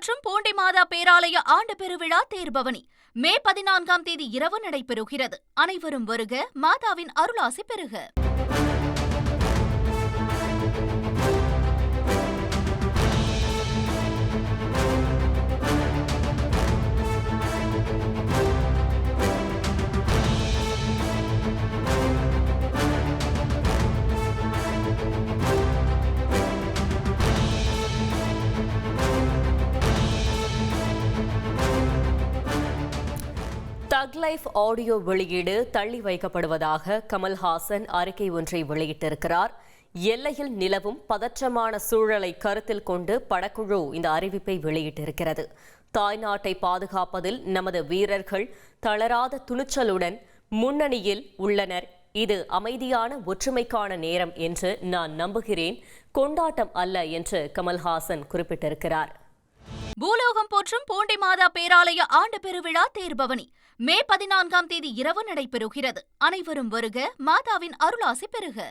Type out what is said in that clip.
போற்றும் பூண்டி மாதா பேராலய ஆண்டு பெருவிழா தேர்பவனி மே 14ஆம் தேதி இரவு நடைபெறுகிறது. அனைவரும் வருக, மாதாவின் அருளாசி பெறுக. தக் லைஃப் ஆடியோ வெளியீடு தள்ளி வைக்கப்படுவதாக கமல்ஹாசன் அறிக்கை ஒன்றை வெளியிட்டிருக்கிறார். எல்லையில் நிலவும் பதற்றமான சூழலை கருத்தில் கொண்டு படக்குழு இந்த அறிவிப்பை வெளியிட்டிருக்கிறது. தாய்நாட்டை பாதுகாப்பதில் நமது வீரர்கள் தளராத துணிச்சலுடன் முன்னணியில் உள்ளனர். இது அமைதியான ஒற்றுமைக்கான நேரம் என்று நான் நம்புகிறேன், கொண்டாட்டம் அல்ல என்று கமல்ஹாசன் குறிப்பிட்டிருக்கிறார். பூலோகம் போற்றும் பூண்டி மாதா பேராலய ஆண்டு பெருவிழா தேர்பவனி மே 14ஆம் தேதி இரவு நடைபெறுகிறது. அனைவரும் வருக, மாதாவின் அருளாசி பெறுக.